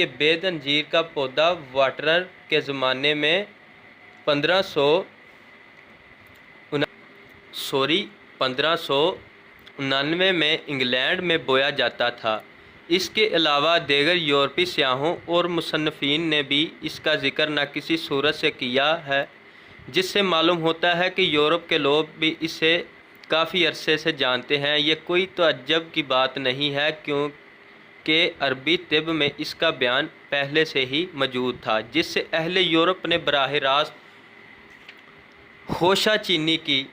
کہ بیض انجیر کا پودا واٹرر کے زمانے میں 1599 میں انگلینڈ میں بویا جاتا تھا۔ اس کے علاوہ دیگر یورپی سیاحوں اور مصنفین نے بھی اس کا ذکر نہ کسی صورت سے کیا ہے، جس سے معلوم ہوتا ہے کہ یورپ کے لوگ بھی اسے کافی عرصے سے جانتے ہیں۔ یہ کوئی تعجب کی بات نہیں ہے کیونکہ عربی طب میں اس کا بیان پہلے سے ہی موجود تھا، جس سے اہل یورپ نے براہ راست خوشہ چینی کی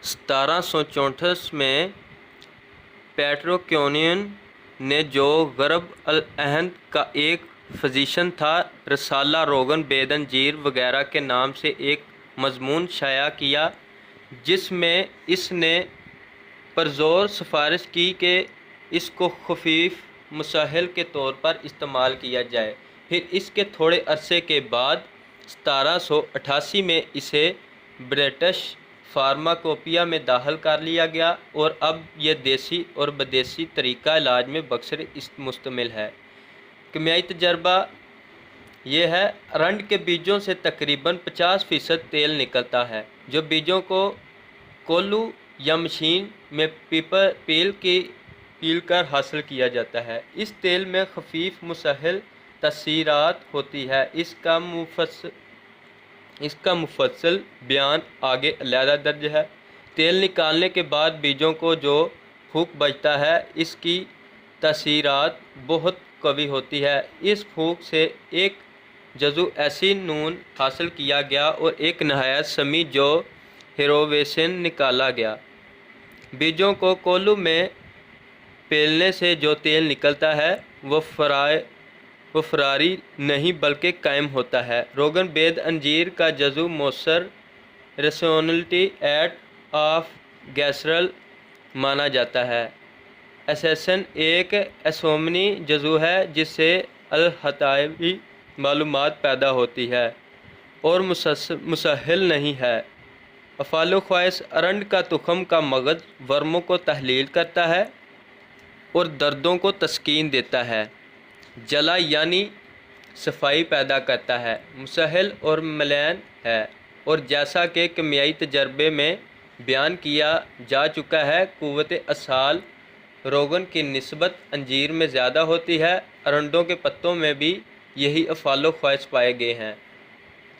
1764 میں پیٹروکیونین نے، جو غرب الہند کا ایک فزیشین تھا، رسالہ روغن بیض انجیر وغیرہ کے نام سے ایک مضمون شائع کیا، جس میں اس نے پرزور سفارش کی کہ اس کو خفیف مسہل کے طور پر استعمال کیا جائے۔ پھر اس کے تھوڑے عرصے کے بعد 1788 میں اسے برٹش فارماکوپیا میں داخل کر لیا گیا، اور اب یہ دیسی اور بدیسی طریقہ علاج میں بخشر مشتمل ہے۔ کیمیائی تجربہ یہ ہے: ارنڈ کے بیجوں سے تقریباً 50% تیل نکلتا ہے، جو بیجوں کو کولو یا مشین میں پیل کر حاصل کیا جاتا ہے۔ اس تیل میں خفیف مسہل تاثیرات ہوتی ہیں۔ اس کا مفصل بیان آگے علیحدہ درج ہے۔ تیل نکالنے کے بعد بیجوں کو جو پھونک بچتا ہے، اس کی تاثیرات بہت قوی ہوتی ہے۔ اس پھونک سے ایک جزو ایسی نون حاصل کیا گیا اور ایک نہایت سمی جو ہیروویسن نکالا گیا۔ بیجوں کو کولو میں پیلنے سے جو تیل نکلتا ہے وہ فراری نہیں بلکہ قائم ہوتا ہے۔ روغن بیض انجیر کا جزو مؤثر ریسونیلٹی ایٹ آف گیسرل مانا جاتا ہے۔ اسیسن ایک ایسومنی جزو ہے جس سے الحتوی معلومات پیدا ہوتی ہے اور مسہل نہیں ہے۔ افالوخوائس ارنڈ کا تخم کا مغز ورموں کو تحلیل کرتا ہے اور دردوں کو تسکین دیتا ہے۔ جلا یعنی صفائی پیدا کرتا ہے، مسہل اور ملین ہے، اور جیسا کہ کیمیائی تجربے میں بیان کیا جا چکا ہے، قوت اسہال روغن کی نسبت انجیر میں زیادہ ہوتی ہے۔ ارنڈوں کے پتوں میں بھی یہی افالوخوائس پائے گئے ہیں،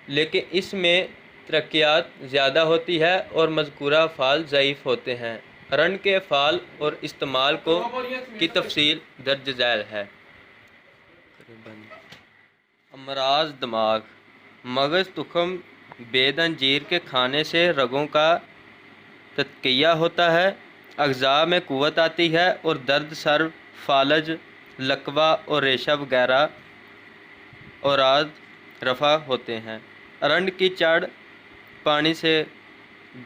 لیکن اس میں ترقیات زیادہ ہوتی ہے اور مذکورہ افعال ضعیف ہوتے ہیں۔ ارنڈ کے افعال اور استعمال کی تفصیل درج ذیل ہے۔ امراض دماغ: مغز تخم بیض انجیر کے کھانے سے رگوں کا تقویہ ہوتا ہے، اعضاء میں قوت آتی ہے اور درد سر، فالج، لکوہ اور ریشہ وغیرہ اوراد رفع ہوتے ہیں۔ ارنڈ کی چڑ پانی سے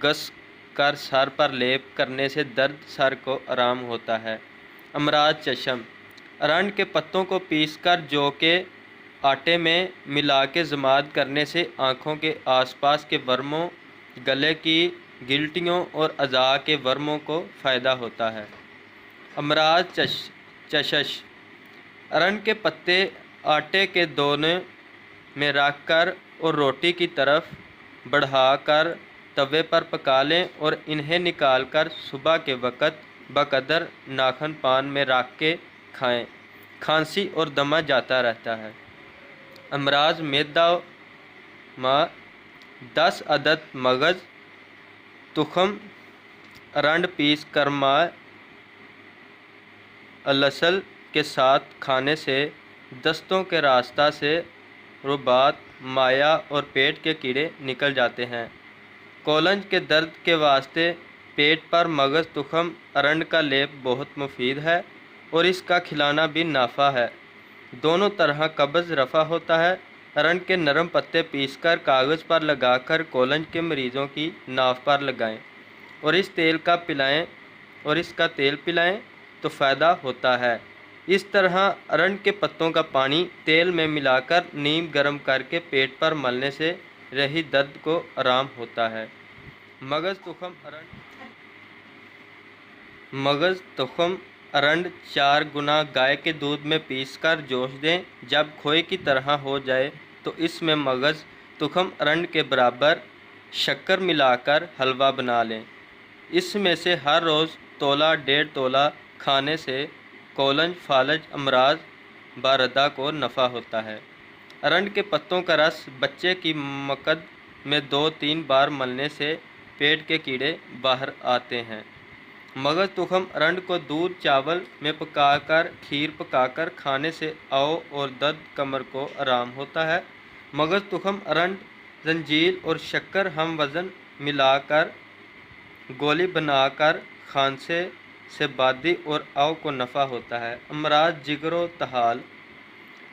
گس کر سر پر لیپ کرنے سے درد سر کو آرام ہوتا ہے۔ امراض چشم: ارنڈ کے پتوں کو پیس کر جو کہ آٹے میں ملا کے ضماد کرنے سے آنکھوں کے آس پاس کے ورموں، گلے کی گلٹیوں اور اعضاء کے ورموں کو فائدہ ہوتا ہے۔ امراض چشش: ارنڈ کے پتے آٹے کے دونے میں رکھ کر اور روٹی کی طرف بڑھا کر توے پر پکا لیں اور انہیں نکال کر صبح کے وقت بقدر ناخن پان میں رکھ کے کھائیں، کھانسی اور دمہ جاتا رہتا ہے۔ امراض معدہ ماء: 10 عدد مغز تخم ارنڈ پیس کر ماء العسل کے ساتھ کھانے سے دستوں کے راستہ سے رباط، مائع اور پیٹ کے کیڑے نکل جاتے ہیں۔ کولنج کے درد کے واسطے پیٹ پر مغز تخم ارنڈ کا لیپ بہت مفید ہے اور اس کا کھلانا بھی نافع ہے۔ دونوں طرح قبض رفع ہوتا ہے۔ ارنڈ کے نرم پتے پیس کر کاغذ پر لگا کر کولنج کے مریضوں کی ناف پر لگائیں اور اس کا تیل پلائیں تو فائدہ ہوتا ہے۔ اس طرح ارنڈ کے پتوں کا پانی تیل میں ملا کر نیم گرم کر کے پیٹ پر ملنے سے رہی درد کو آرام ہوتا ہے۔ مغز تخم ارنڈ مغز تخم ارنڈ 4 گنا گائے کے دودھ میں پیس کر جوش دیں، جب کھوئے کی طرح ہو جائے تو اس میں مغز تخم ارنڈ کے برابر شکر ملا کر حلوہ بنا لیں۔ اس میں سے ہر روز تولہ 1.5 تولہ کھانے سے کولنج فالج امراض باردہ کو نفع ہوتا ہے۔ ارنڈ کے پتوں کا رس بچے کی مکد میں 2-3 بار ملنے سے پیٹ کے کیڑے باہر آتے ہیں۔ مغز تخم ارنڈ کو دودھ چاول میں پکا کر کھیر پکا کر کھانے سے او اور درد کمر کو آرام ہوتا ہے۔ مغز تخم ارنڈ زنجیل اور شکر ہم وزن ملا کر گولی بنا کر کھانسے سے بادی اور او کو نفع ہوتا ہے۔ امراض جگر و طحال،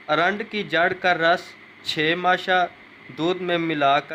ارنڈ کی جڑ کا رس 6 ماشا دودھ میں ملا کر